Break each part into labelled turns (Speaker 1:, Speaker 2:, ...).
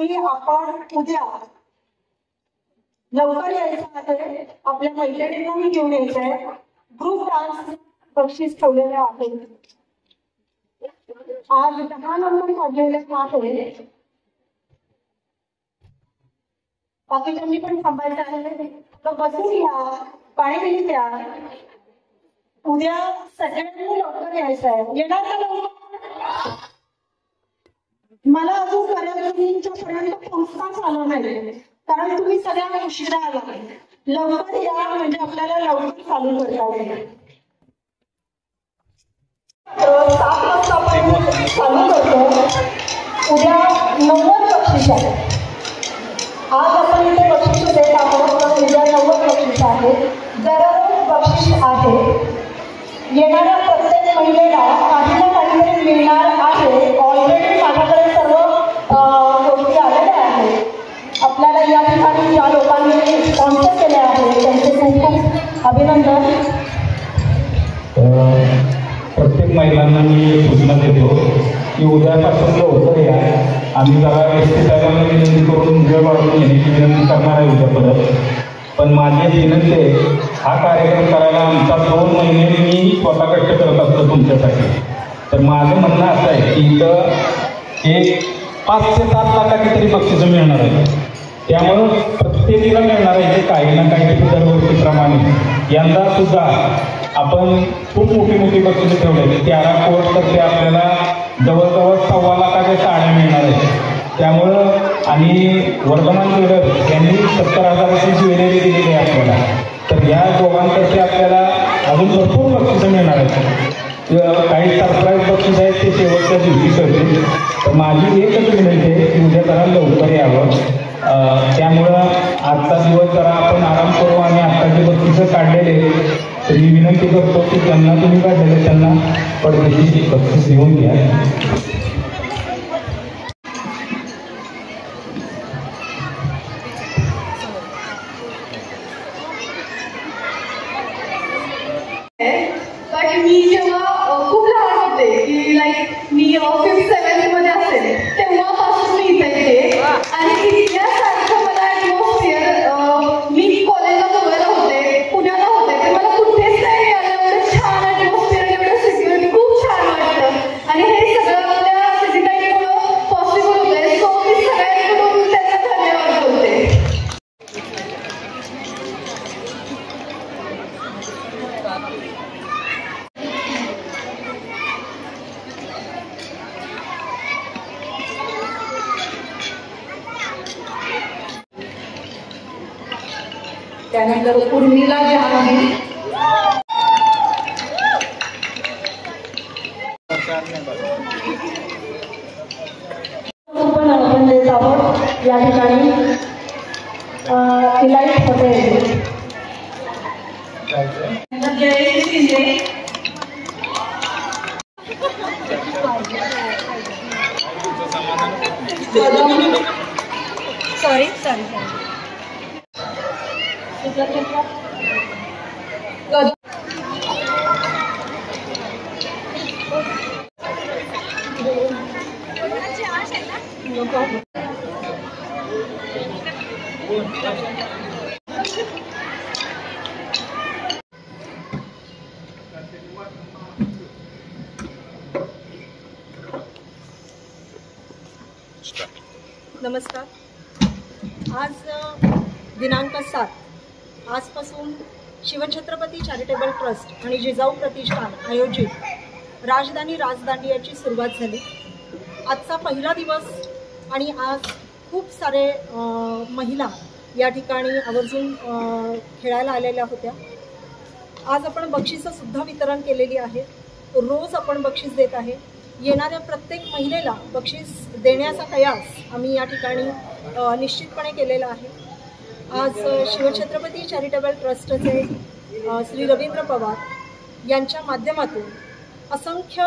Speaker 1: की आपण उद्या लवकर यायचं आहे, आपल्या मैत्रिणींनाही घेऊन यायचं आहे. ग्रुप डान्स बक्षीस ठेवलेले आहे. आज 10 नंबर काढलेले आहे. बाकीच्यांनी पण थांबायचं आहे. तर बसून घ्या, पाणी द्या. उद्या सगळ्यांनी लवकर यायचं आहे. येणार का लवकर? मला अजून पर्यंत पोहोचताच आलं नाही, कारण तुम्ही सगळ्या उशिरा आला. लवकर या म्हणजे आपल्याला लवकर चालू करता येईल. 7 वाजता आपण चालू करतो. उद्या 90 बक्षीस आहे. आज आपण इथे बक्षीस देत आहोत, तर उद्या 90 बक्षीस आहे. दररोज बक्षीस आहे. येणाऱ्या प्रत्येक महिलेला काही ना काहीतरी मिळणार आहे. ऑलरेडी माझ्याकडे सर्व गोष्टी आलेल्या आहेत. आपल्याला या ठिकाणी ज्या लोकांनी स्पॉन्सर केले आहे त्यांचे खूप खूप अभिनंदन.
Speaker 2: प्रत्येक महिलांना मी सूचना देतो की उद्यापासून लवकर या. आम्ही जरा व्यवस्थितांना विनंती करून वेळ वाढवून येण्याची विनंती करणार आहे उद्या परत. पण माझी विनंती आहे, हा कार्यक्रम करायला आमचा 2 महिने मी स्वतः कष्ट करत असतो तुमच्यासाठी. तर माझं म्हणणं असं आहे की इथं एक 5 ते 7 लाखाची तरी बक्षिसं मिळणार आहे. त्यामुळं प्रत्येकीला मिळणार आहे. काही ना काहीतरी दरवर्षीप्रमाणे यंदा सुद्धा आपण खूप मोठी बक्षिसं ठेवली. 13 कोटतर्फे आपल्याला जवळजवळ 1.25 लाखाच्या साड्या मिळणार आहेत. त्यामुळं आणि वर्धमान ज्वेलर्स यांनी 70,000ची ज्वेलरी दिलेली आहे आपल्याला. तर या दोघांतर्फे आपल्याला अजून भरपूर बक्षिसं मिळणार आहेत. काही सरप्राईज बक्षीस आहेत ते शेवटच्या दिवशी करतील. तर माझी एकच विनंती आहे की उद्या जरा लवकर यावं. त्यामुळं आजचा दिवस जरा आपण आराम करू आणि आत्ताचे बक्षीसं काढलेले. तर मी विनंती करतो की ज्यांना तुम्ही काढलेले त्यांना पडदेशी बक्षीस देऊन घ्या.
Speaker 3: पण मी जेव्हा खूप लहान होते की लाईक मी 5th 7th मध्ये असेल तेव्हापासून मी इथे येते. आणि इतक्यासारखं मला ॲटमॉस्फिअर, मी कॉलेजला गोव्याला होते, पुण्याला होते, तर मला कुठेच नाही मिळालं एवढं छान ॲटमॉस्फिअर, एवढं सिक्युरिटी. खूप छान वाटतं आणि हे सगळं आपल्या सिटीटाईममुळं पॉसिबल होतंय. सो मी सगळ्यांकडून त्यांना धन्यवाद बोलते. त्यानंतर उर्मिला जहांगीर,
Speaker 1: पण आपण देत आहोत या ठिकाणी. इलाइट पटेल,
Speaker 3: जयश्री शिंदे,
Speaker 1: सॉरी
Speaker 4: नमस्कार. आज दिनांक 7 आजपासून शिवछत्रपती चॅरिटेबल ट्रस्ट आणि जिजाऊ प्रतिष्ठान आयोजित राजधानी राजदांडियाची सुरुवात झाली. आजचा पहिला दिवस आणि आज खूप सारे महिला या ठिकाणी आवर्जून खेळायला आलेल्या होत्या. आज आपण बक्षिसंसुद्धा वितरण केलेली आहे. रोज आपण बक्षीस देत आहे. येणाऱ्या प्रत्येक महिलेला बक्षीस देण्याचा कयास आम्ही या ठिकाणी निश्चितपणे केलेला आहे. आज शिवछत्रपती चॅरिटेबल ट्रस्टचे श्री रवींद्र पवार यांच्या माध्यमातून असंख्य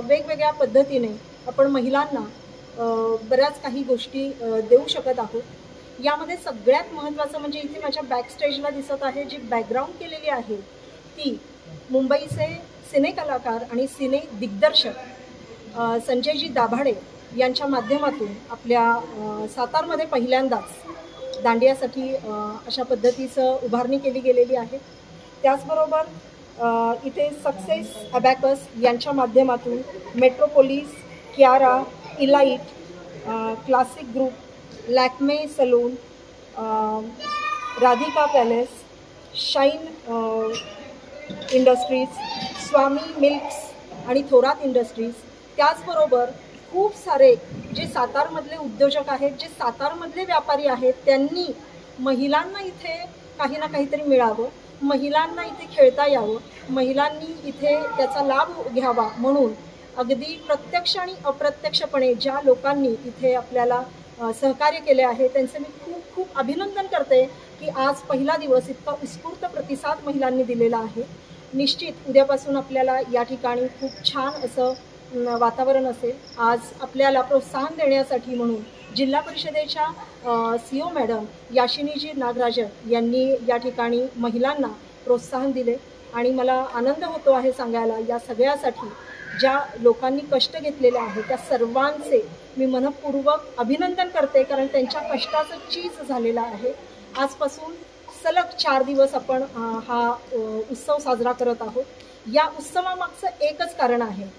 Speaker 4: वेगवेगळ्या पद्धतीने आपण महिलांना बऱ्याच काही गोष्टी देऊ शकत आहोत. यामध्ये सगळ्यात महत्त्वाचं म्हणजे इथे माझ्या बॅकस्टेजला दिसत आहे जी बॅकग्राऊंड केलेली आहे ती मुंबईचे सिने कलाकार आणि सिने दिग्दर्शक संजयजी दाभाडे यांच्या माध्यमातून आपल्या सातारमध्ये पहिल्यांदाच दांडियासाठी अशा पद्धतीचं उभारणी केली गेलेली आहे. त्याचबरोबर इथे सक्सेस अबॅकस यांच्या माध्यमातून Metropolis, Kiara, elite, classic group, Lakme salon, Radhika palace, shine industries, Swami milks आणि थोरात इंडस्ट्रीज, त्याचबरोबर खूप सारे जे सातारमधले उद्योजक आहेत, जे सातारमधले व्यापारी आहेत, त्यांनी महिलांना इथे काही ना काहीतरी मिळावं, महिलांना इथे खेळता यावं, महिलांनी इथे त्याचा लाभ घ्यावा म्हणून अगदी प्रत्यक्ष आणि अप्रत्यक्षपणे ज्या लोकांनी इथे आपल्याला सहकार्य केले आहे त्यांचे मी खूप खूप अभिनंदन करते की आज पहिला दिवस इतका उत्स्फूर्त प्रतिसाद महिलांनी दिलेला आहे. निश्चित उद्यापासून आपल्याला या ठिकाणी खूप छान असं वातावरण असेल. आज आपल्याला प्रोत्साहन देण्यासाठी म्हणून जिल्हा परिषदेच्या CO मॅडम याशिनीजी नागराजन यांनी या ठिकाणी महिलांना प्रोत्साहन दिले आणि मला आनंद होतो आहे सांगायला या सगळ्यासाठी ज्या लोकांनी कष्ट घेतलेले आहेत त्या सर्वांचे मी मनपूर्वक अभिनंदन करते, कारण त्यांच्या कष्टाचं चीज झालेलं आहे. आजपासून सलग 4 दिवस आपण हा उत्सव साजरा करत आहोत. या उत्सवामागचं एकच कारण आहे,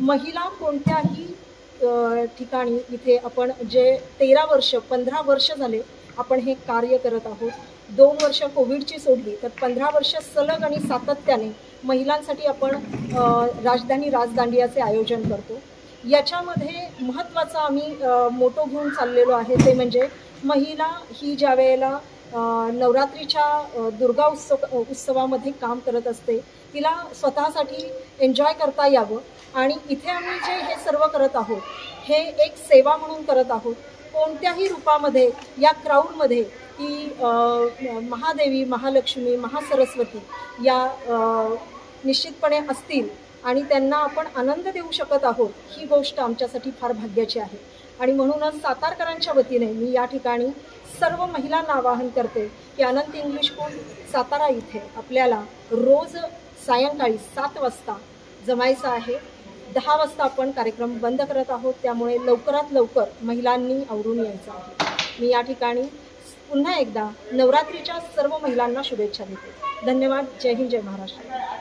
Speaker 4: महिला कोणत्याही ठिकाणी इथे आपण जे 13 वर्ष 15 वर्ष झाले आपण हे कार्य करत आहोत. 2 वर्ष कोविडची सोडली तर 15 वर्ष सलग आणि सातत्याने महिलांसाठी आपण राजधानी राजदांडियाचे आयोजन करतो. याच्यामध्ये महत्त्वाचं आम्ही मोटो घेऊन चाललेलो आहे ते म्हणजे महिला ही ज्या वेळेला नवरात्रीच्या दुर्गा उत्सवामध्ये काम करत असते तिला स्वतःसाठी एन्जॉय करता यावं आणि इथे आम्ही जे हे सर्व करत आहोत हे एक सेवा म्हणून करत आहोत. कोणत्याही रूपामध्ये या क्राऊडमध्ये की महादेवी, महालक्ष्मी, महासरस्वती या निश्चितपणे असतील आणि त्यांना आपण आनंद देऊ शकत आहोत ही गोष्ट आमच्यासाठी फार भाग्याची आहे. आणि म्हणूनच सातारकरांच्या वतीने मी या ठिकाणी सर्व महिलांना आवाहन करते की अनंत इंग्लिश स्कूल सातारा इथे आपल्याला रोज सायंकाळी 7 वाजता जमायचं आहे. 10 वाजता आपण कार्यक्रम बंद करत आहोत, त्यामुळे लवकरात लवकर महिलांनी आवरून यायचं आहे. मी या ठिकाणी पुन्हा एकदा नवरात्रीच्या सर्व महिलांना शुभेच्छा देते. धन्यवाद. जय हिंद, जय महाराष्ट्र.